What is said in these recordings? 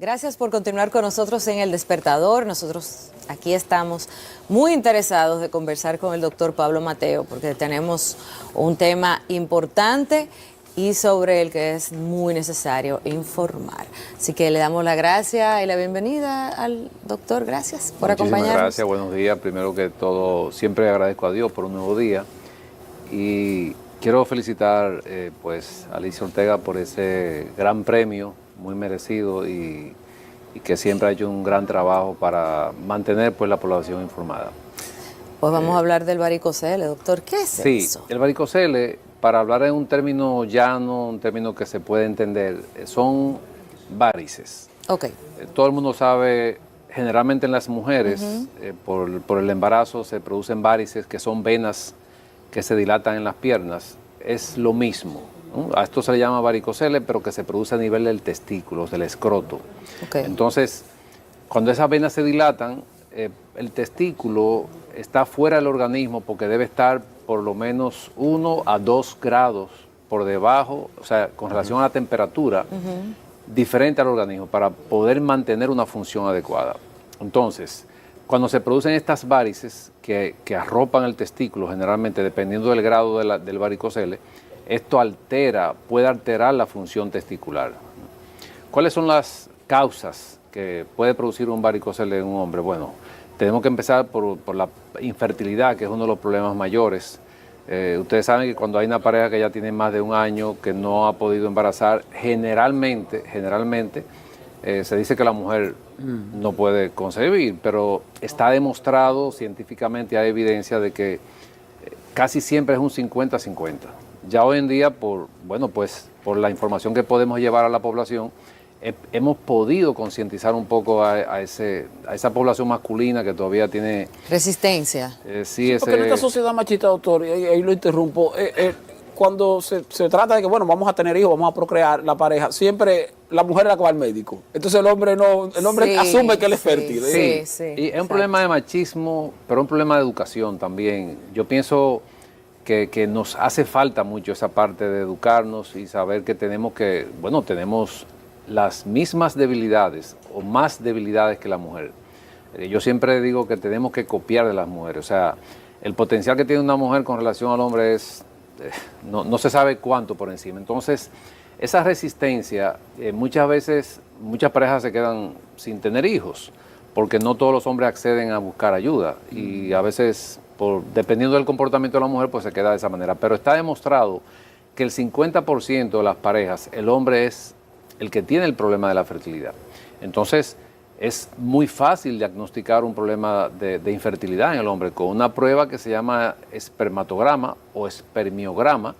Gracias por continuar con nosotros en El Despertador. Nosotros aquí estamos muy interesados de conversar con el doctor Pablo Mateo porque tenemos un tema importante y sobre el que es muy necesario informar. Así que le damos la gracia y la bienvenida al doctor. Gracias por acompañarnos. Muchísimas gracias, buenos días. Primero que todo, siempre agradezco a Dios por un nuevo día y quiero felicitar pues a Alicia Ortega por ese gran premio, muy merecido y que siempre ha hecho un gran trabajo para mantener pues la población informada. Pues vamos a hablar del varicocele, doctor. ¿Qué es eso? Sí, el varicocele, para hablar en un término llano, un término que se puede entender, son varices. Ok. Todo el mundo sabe, generalmente en las mujeres, por el embarazo se producen varices, que son venas que se dilatan en las piernas. Es lo mismo, ¿no? A esto se le llama varicocele, pero que se produce a nivel del testículo, del escroto. Okay. Entonces, cuando esas venas se dilatan, el testículo está fuera del organismo porque debe estar por lo menos 1 a 2 grados por debajo, o sea, con relación a la temperatura, diferente al organismo para poder mantener una función adecuada. Entonces, cuando se producen estas varices que arropan el testículo, generalmente dependiendo del grado del varicocele, esto puede alterar la función testicular. ¿Cuáles son las causas que puede producir un varicocele en un hombre? Bueno, tenemos que empezar por la infertilidad, que es uno de los problemas mayores. Ustedes saben que cuando hay una pareja que ya tiene más de un año, que no ha podido embarazar, generalmente se dice que la mujer no puede concebir, pero está demostrado científicamente, hay evidencia de que casi siempre es un 50-50. Ya hoy en día, por la información que podemos llevar a la población, hemos podido concientizar un poco a esa población masculina que todavía tiene resistencia. Porque en esta sociedad machista, doctor, y ahí lo interrumpo, cuando se trata de que, bueno, vamos a tener hijos, vamos a procrear la pareja, siempre la mujer es la que va al médico. Entonces el hombre asume que él es fértil. Sí, y es un problema de machismo, pero un problema de educación también. Yo pienso que nos hace falta mucho esa parte de educarnos y saber que tenemos las mismas debilidades o más debilidades que la mujer. Yo siempre digo que tenemos que copiar de las mujeres. O sea, el potencial que tiene una mujer con relación al hombre es, no se sabe cuánto por encima. Entonces, esa resistencia, muchas veces, muchas parejas se quedan sin tener hijos, porque no todos los hombres acceden a buscar ayuda. Y a veces, dependiendo del comportamiento de la mujer, pues se queda de esa manera. Pero está demostrado que el 50% de las parejas, el hombre es el que tiene el problema de la fertilidad. Entonces, es muy fácil diagnosticar un problema de infertilidad en el hombre con una prueba que se llama espermatograma o espermiograma,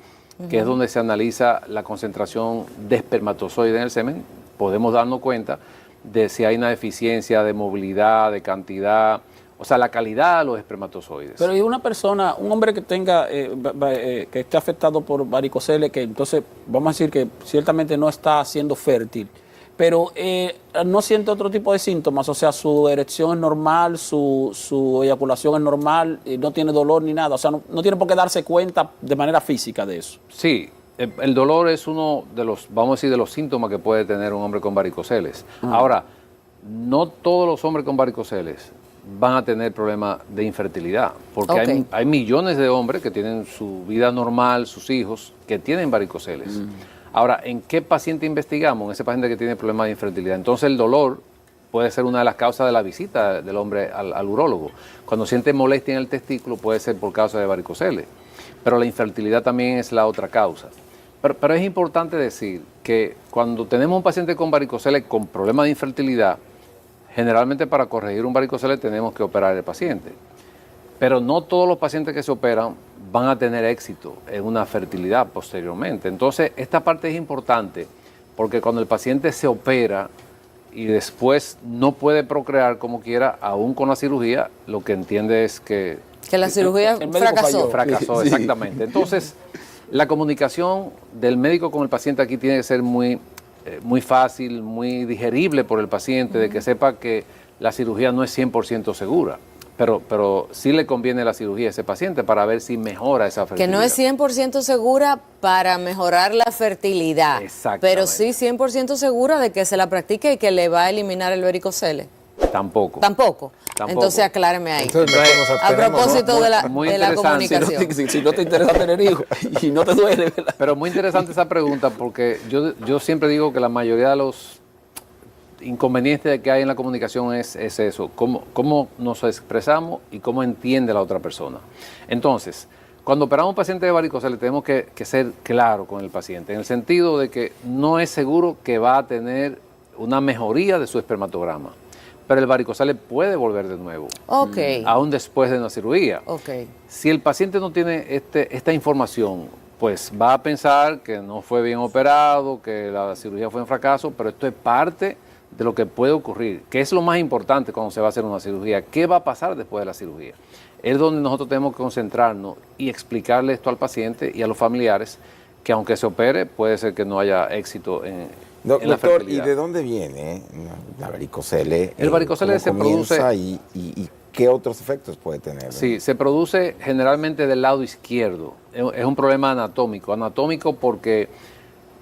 que es donde se analiza la concentración de espermatozoides en el semen. Podemos darnos cuenta de si hay una deficiencia de movilidad, de cantidad, o sea, la calidad de los espermatozoides. Pero hay una persona, un hombre que tenga, que esté afectado por varicocele, que entonces vamos a decir que ciertamente no está siendo fértil, pero no siente otro tipo de síntomas, o sea, su erección es normal, su eyaculación es normal, no tiene dolor ni nada, o sea, no tiene por qué darse cuenta de manera física de eso. Sí, el dolor es uno de los, vamos a decir, de los síntomas que puede tener un hombre con varicoceles. Ahora, no todos los hombres con varicoceles van a tener problemas de infertilidad, porque hay millones de hombres que tienen su vida normal, sus hijos, que tienen varicoceles. Ahora, ¿en qué paciente investigamos? En ese paciente que tiene problemas de infertilidad. Entonces el dolor puede ser una de las causas de la visita del hombre al urólogo. Cuando siente molestia en el testículo puede ser por causa de varicoceles, pero la infertilidad también es la otra causa. Pero es importante decir que cuando tenemos un paciente con varicoceles con problemas de infertilidad, generalmente para corregir un varicocele tenemos que operar al paciente. Pero no todos los pacientes que se operan van a tener éxito en una fertilidad posteriormente. Entonces, esta parte es importante porque cuando el paciente se opera y después no puede procrear como quiera, aún con la cirugía, lo que entiende es que la cirugía fracasó. Fracasó, exactamente. Entonces, la comunicación del médico con el paciente aquí tiene que ser muy fácil, muy digerible por el paciente, de que sepa que la cirugía no es 100% segura. pero sí le conviene la cirugía a ese paciente para ver si mejora esa Que fertilidad. no es 100% segura para mejorar la fertilidad, Exactamente. pero sí 100% segura de que se la practique y que le va a eliminar el varicocele. Tampoco. Tampoco. Tampoco. Entonces acláreme ahí. Entonces, mejor nos A abstenemos, ¿no? propósito de la Muy Si interesante. no, comunicación. si no te interesa tener hijos y no te duele, ¿verdad? Pero muy interesante esa pregunta porque yo siempre digo que la mayoría de los inconvenientes que hay en la comunicación es eso, cómo nos expresamos y cómo entiende la otra persona. Entonces, cuando operamos a un paciente de varicocele tenemos que ser claro con el paciente, en el sentido de que no es seguro que va a tener una mejoría de su espermatograma, pero el varicocele puede volver de nuevo, Ok, aún después de una cirugía. ok. Si el paciente no tiene esta información, pues va a pensar que no fue bien operado, que la cirugía fue un fracaso, pero esto es parte de lo que puede ocurrir, que es lo más importante cuando se va a hacer una cirugía. ¿Qué va a pasar después de la cirugía? Es donde nosotros tenemos que concentrarnos y explicarle esto al paciente y a los familiares, que aunque se opere, puede ser que no haya éxito en la Doctor, ¿y fertilidad. de dónde viene la varicocele? El varicocele ¿Cómo se comienza produce- y qué otros efectos puede tener? Sí, se produce generalmente del lado izquierdo. Es un problema anatómico. Anatómico porque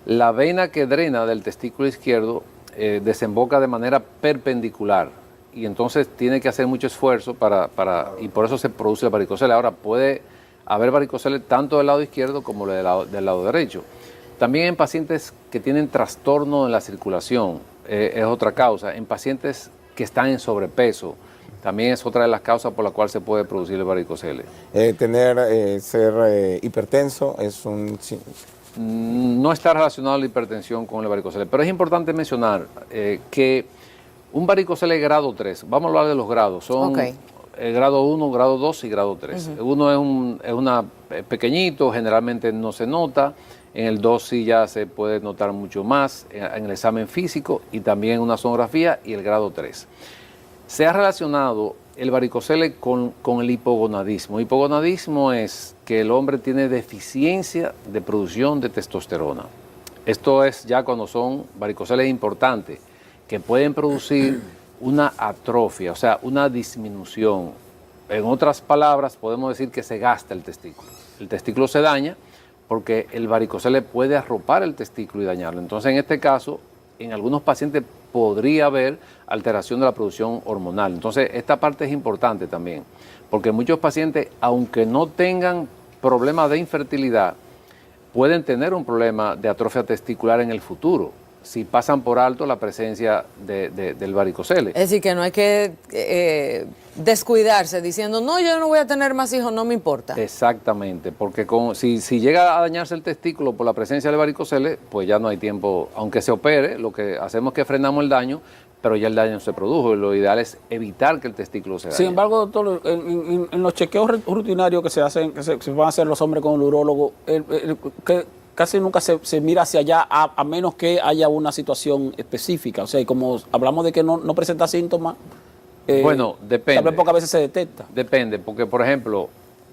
la vena que drena del testículo izquierdo desemboca de manera perpendicular y entonces tiene que hacer mucho esfuerzo y por eso se produce el varicocele. Ahora, puede haber varicocele tanto del lado izquierdo como del lado derecho. También en pacientes que tienen trastorno en la circulación, es otra causa. En pacientes que están en sobrepeso, también es otra de las causas por la cual se puede producir el varicocele. Ser hipertenso es un... No está relacionado la hipertensión con el varicocele, pero es importante mencionar que un varicocele grado 3, vamos a hablar de los grados, son Ok. grado 1, grado 2 y grado 3. Uno es pequeñito, generalmente no se nota, en el 2 sí ya se puede notar mucho más, en el examen físico y también en una sonografía, y el grado 3. Se ha relacionado el varicocele con el hipogonadismo. Hipogonadismo es que el hombre tiene deficiencia de producción de testosterona. Esto es ya cuando son varicoceles importantes, que pueden producir una atrofia, o sea, una disminución. En otras palabras, podemos decir que se gasta el testículo. El testículo se daña porque el varicocele puede arropar el testículo y dañarlo. Entonces, en este caso, en algunos pacientes podría haber alteración de la producción hormonal. Entonces, esta parte es importante también, porque muchos pacientes, aunque no tengan problemas de infertilidad, pueden tener un problema de atrofia testicular en el futuro, si pasan por alto la presencia del varicocele. Es decir, que no hay que descuidarse diciendo, no, yo no voy a tener más hijos, no me importa. Exactamente, porque si llega a dañarse el testículo por la presencia del varicocele, pues ya no hay tiempo, aunque se opere, lo que hacemos es que frenamos el daño, pero ya el daño se produjo, y lo ideal es evitar que el testículo se dañe. Sin embargo, doctor, en los chequeos rutinarios que se hacen, que se van a hacer los hombres con el urólogo, que casi nunca se mira hacia allá, a menos que haya una situación específica. O sea, y como hablamos de que no presenta síntomas, Bueno, depende. también pocas veces se detecta. Depende, porque por ejemplo,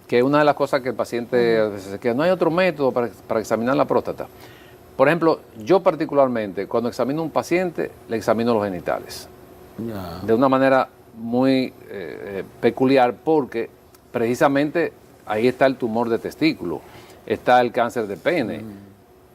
que una de las cosas que el paciente a veces, que no hay otro método para examinar la próstata. Por ejemplo, yo particularmente, cuando examino a un paciente, le examino los genitales. De una manera muy peculiar, porque precisamente ahí está el tumor de testículo, está el cáncer de pene,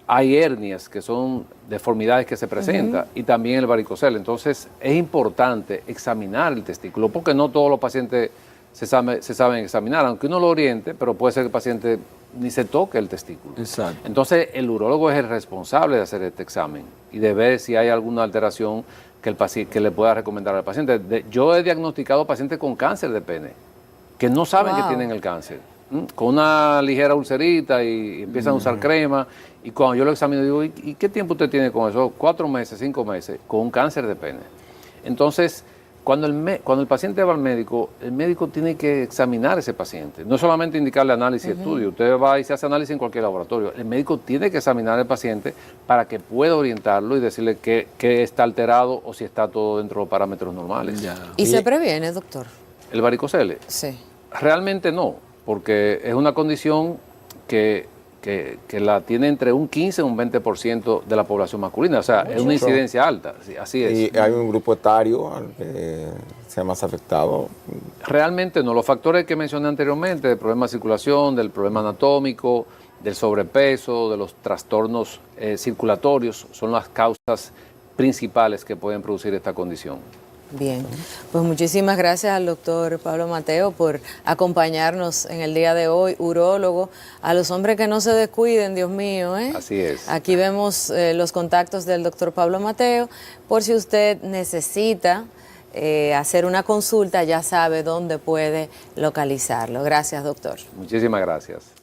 hay hernias que son deformidades que se presentan y también el varicocele. Entonces es importante examinar el testículo, porque no todos los pacientes se saben examinar, aunque uno lo oriente, pero puede ser que el paciente ni se toque el testículo. Exacto. Entonces el urólogo es el responsable de hacer este examen y de ver si hay alguna alteración que le pueda recomendar al paciente. Yo he diagnosticado pacientes con cáncer de pene que no saben que tienen el cáncer, con una ligera ulcerita y empiezan a usar crema, y cuando yo lo examino digo, ¿y qué tiempo usted tiene con eso? 4 meses, 5 meses, con un cáncer de pene. Entonces, cuando el paciente va al médico, el médico tiene que examinar a ese paciente, no solamente indicarle análisis y estudio. Usted va y se hace análisis en cualquier laboratorio. El médico tiene que examinar al paciente para que pueda orientarlo y decirle que está alterado o si está todo dentro de los parámetros normales. ¿Y se previene, doctor? El varicocele, Sí. realmente no, porque es una condición que que la tiene entre un 15 y un 20% de la población masculina. O sea, es una incidencia alta, sí, así es. Y hay un grupo etario al que sea más afectado. Realmente no. Los factores que mencioné anteriormente, del problema de circulación, del problema anatómico, del sobrepeso, de los trastornos circulatorios, son las causas principales que pueden producir esta condición. Bien, pues muchísimas gracias al doctor Pablo Mateo por acompañarnos en el día de hoy, urólogo. A los hombres que no se descuiden, Dios mío, ¿eh? Así es. Aquí vemos los contactos del doctor Pablo Mateo, por si usted necesita hacer una consulta, ya sabe dónde puede localizarlo. Gracias, doctor. Muchísimas gracias.